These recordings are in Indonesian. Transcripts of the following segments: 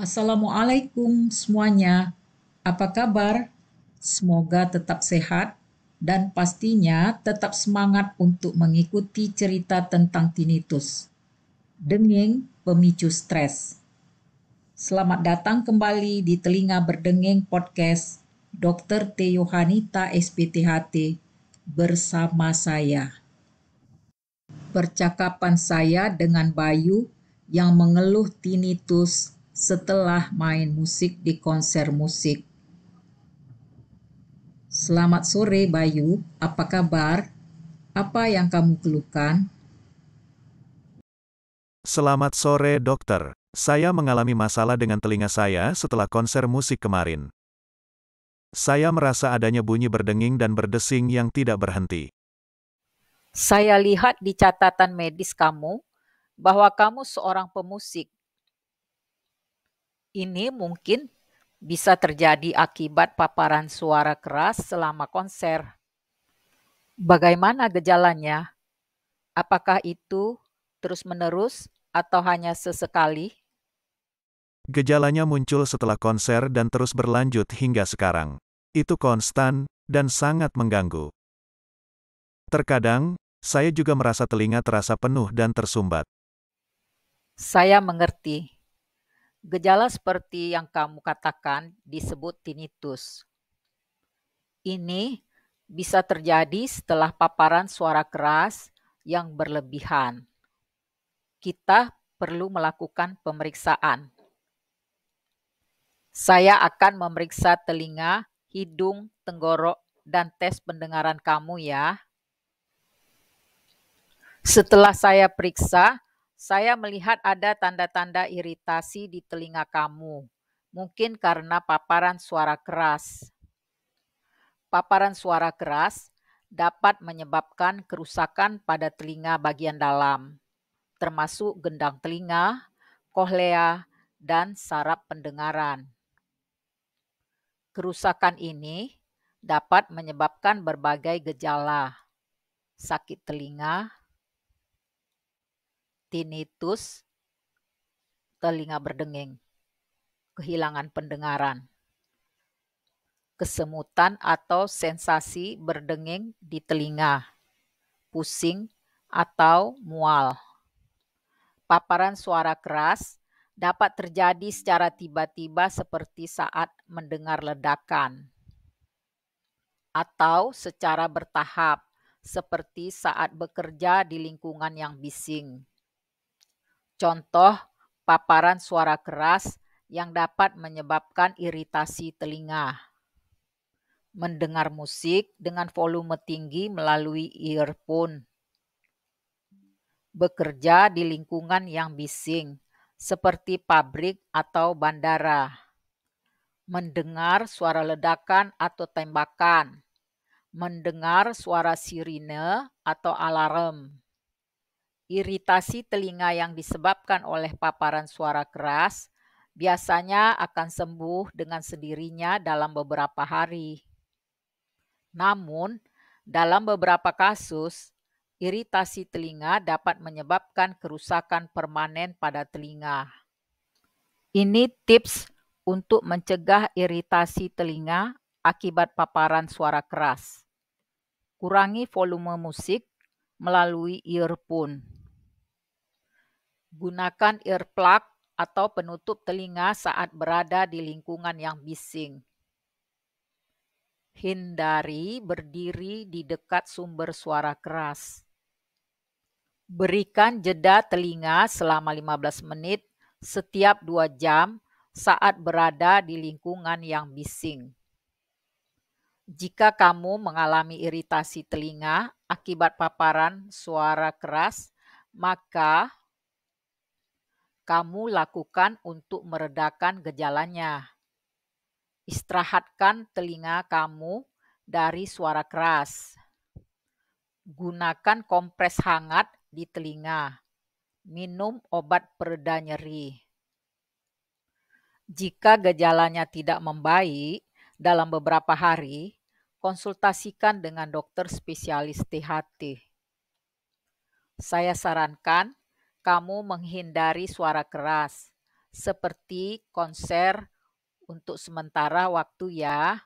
Assalamualaikum semuanya. Apa kabar? Semoga tetap sehat dan pastinya tetap semangat untuk mengikuti cerita tentang tinnitus, dengeng pemicu stres. Selamat datang kembali di Telinga Berdengeng Podcast Dr. T. Yohanita SPTHT bersama saya. Percakapan saya dengan Bayu yang mengeluh tinnitus setelah main musik di konser musik. Selamat sore Bayu, apa kabar? Apa yang kamu keluhkan? Selamat sore dokter, saya mengalami masalah dengan telinga saya setelah konser musik kemarin. Saya merasa adanya bunyi berdenging dan berdesing yang tidak berhenti. Saya lihat di catatan medis kamu bahwa kamu seorang pemusik. Ini mungkin bisa terjadi akibat paparan suara keras selama konser. Bagaimana gejalanya? Apakah itu terus-menerus atau hanya sesekali? Gejalanya muncul setelah konser dan terus berlanjut hingga sekarang. Itu konstan dan sangat mengganggu. Terkadang, saya juga merasa telinga terasa penuh dan tersumbat. Saya mengerti. Gejala seperti yang kamu katakan disebut tinnitus. Ini bisa terjadi setelah paparan suara keras yang berlebihan. Kita perlu melakukan pemeriksaan. Saya akan memeriksa telinga, hidung, tenggorok, dan tes pendengaran kamu ya. Setelah saya periksa, saya melihat ada tanda-tanda iritasi di telinga kamu. Mungkin karena paparan suara keras. Paparan suara keras dapat menyebabkan kerusakan pada telinga bagian dalam, termasuk gendang telinga, kohlea, dan saraf pendengaran. Kerusakan ini dapat menyebabkan berbagai gejala, sakit telinga, tinnitus, telinga berdenging, kehilangan pendengaran, kesemutan atau sensasi berdenging di telinga, pusing atau mual. Paparan suara keras dapat terjadi secara tiba-tiba seperti saat mendengar ledakan, atau secara bertahap seperti saat bekerja di lingkungan yang bising. Contoh paparan suara keras yang dapat menyebabkan iritasi telinga. Mendengar musik dengan volume tinggi melalui earphone. Bekerja di lingkungan yang bising, seperti pabrik atau bandara. Mendengar suara ledakan atau tembakan. Mendengar suara sirine atau alarm. Iritasi telinga yang disebabkan oleh paparan suara keras biasanya akan sembuh dengan sendirinya dalam beberapa hari. Namun, dalam beberapa kasus, iritasi telinga dapat menyebabkan kerusakan permanen pada telinga. Ini tips untuk mencegah iritasi telinga akibat paparan suara keras. Kurangi volume musik melalui earphone. Gunakan earplug atau penutup telinga saat berada di lingkungan yang bising. Hindari berdiri di dekat sumber suara keras. Berikan jeda telinga selama 15 menit setiap 2 jam saat berada di lingkungan yang bising. Jika kamu mengalami iritasi telinga akibat paparan suara keras, maka kamu lakukan untuk meredakan gejalanya. Istirahatkan telinga kamu dari suara keras. Gunakan kompres hangat di telinga. Minum obat pereda nyeri. Jika gejalanya tidak membaik dalam beberapa hari, konsultasikan dengan dokter spesialis THT. Saya sarankan kamu menghindari suara keras, seperti konser untuk sementara waktu ya.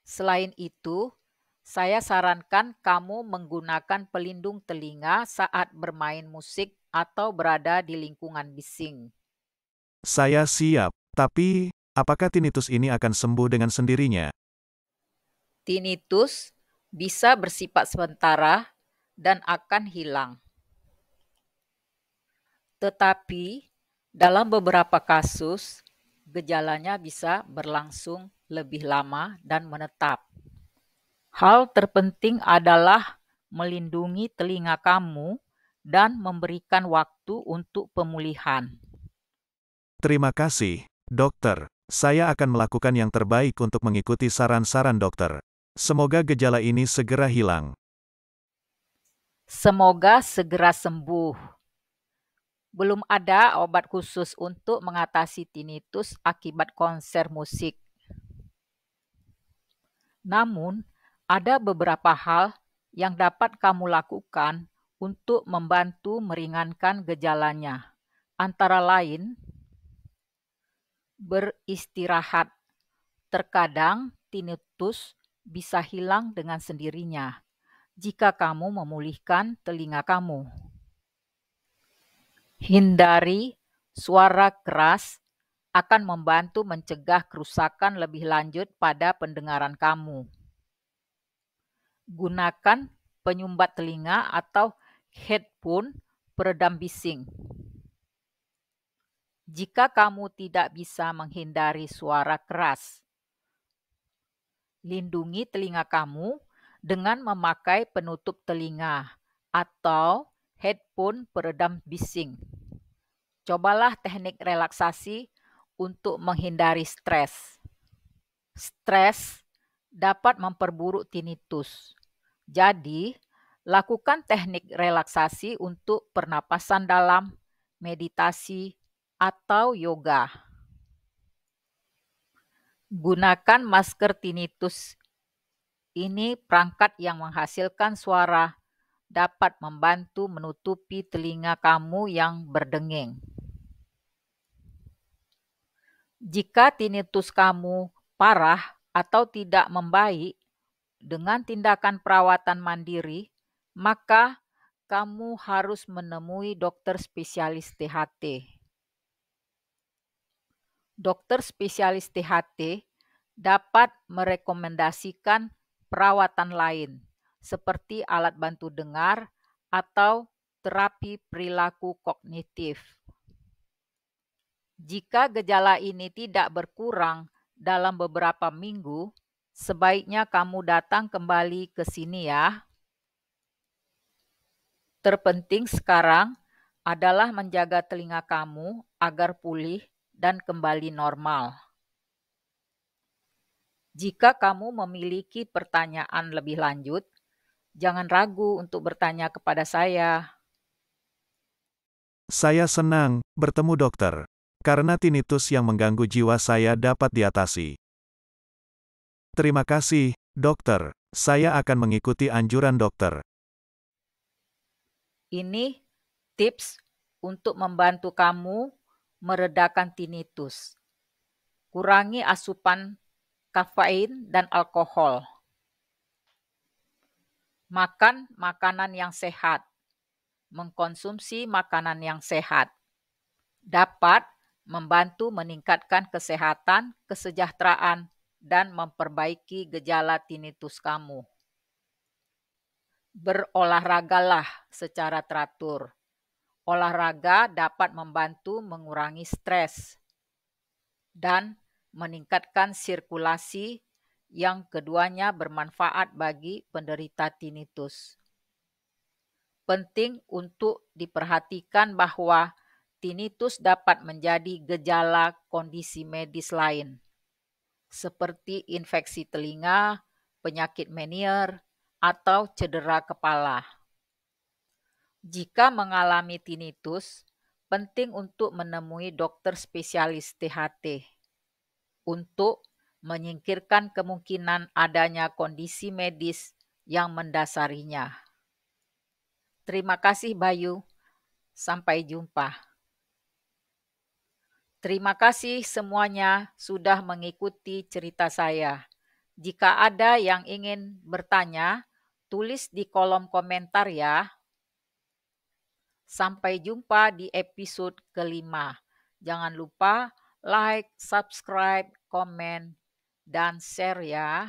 Selain itu, saya sarankan kamu menggunakan pelindung telinga saat bermain musik atau berada di lingkungan bising. Saya siap, tapi apakah tinnitus ini akan sembuh dengan sendirinya? Tinnitus bisa bersifat sementara dan akan hilang. Tetapi dalam beberapa kasus, gejalanya bisa berlangsung lebih lama dan menetap. Hal terpenting adalah melindungi telinga kamu dan memberikan waktu untuk pemulihan. Terima kasih, dokter. Saya akan melakukan yang terbaik untuk mengikuti saran-saran dokter. Semoga gejala ini segera hilang. Semoga segera sembuh. Belum ada obat khusus untuk mengatasi tinnitus akibat konser musik. Namun, ada beberapa hal yang dapat kamu lakukan untuk membantu meringankan gejalanya. Antara lain, beristirahat. Terkadang tinnitus bisa hilang dengan sendirinya jika kamu memulihkan telinga kamu. Hindari suara keras akan membantu mencegah kerusakan lebih lanjut pada pendengaran kamu. Gunakan penyumbat telinga atau headphone peredam bising. Jika kamu tidak bisa menghindari suara keras, lindungi telinga kamu dengan memakai penutup telinga atau headphone peredam bising. Cobalah teknik relaksasi untuk menghindari stres. Stres dapat memperburuk tinnitus. Jadi, lakukan teknik relaksasi untuk pernapasan dalam, meditasi, atau yoga. Gunakan masker tinnitus. Ini perangkat yang menghasilkan suara dapat membantu menutupi telinga kamu yang berdenging. Jika tinnitus kamu parah atau tidak membaik dengan tindakan perawatan mandiri, maka kamu harus menemui dokter spesialis THT. Dokter spesialis THT dapat merekomendasikan perawatan lain, seperti alat bantu dengar atau terapi perilaku kognitif. Jika gejala ini tidak berkurang dalam beberapa minggu, sebaiknya kamu datang kembali ke sini ya. Terpenting sekarang adalah menjaga telinga kamu agar pulih dan kembali normal. Jika kamu memiliki pertanyaan lebih lanjut, jangan ragu untuk bertanya kepada saya. Saya senang bertemu dokter, karena tinnitus yang mengganggu jiwa saya dapat diatasi. Terima kasih, dokter. Saya akan mengikuti anjuran dokter. Ini tips untuk membantu kamu meredakan tinnitus. Kurangi asupan kafein dan alkohol. Makan makanan yang sehat. Mengkonsumsi makanan yang sehat dapat membantu meningkatkan kesehatan, kesejahteraan, dan memperbaiki gejala tinnitus kamu. Berolahragalah secara teratur. Olahraga dapat membantu mengurangi stres dan meningkatkan sirkulasi yang keduanya bermanfaat bagi penderita tinnitus. Penting untuk diperhatikan bahwa tinnitus dapat menjadi gejala kondisi medis lain, seperti infeksi telinga, penyakit Meniere, atau cedera kepala. Jika mengalami tinnitus, penting untuk menemui dokter spesialis THT untuk menyingkirkan kemungkinan adanya kondisi medis yang mendasarinya. Terima kasih Bayu. Sampai jumpa. Terima kasih semuanya sudah mengikuti cerita saya. Jika ada yang ingin bertanya, tulis di kolom komentar ya. Sampai jumpa di episode kelima. Jangan lupa like, subscribe, komen, dan share ya.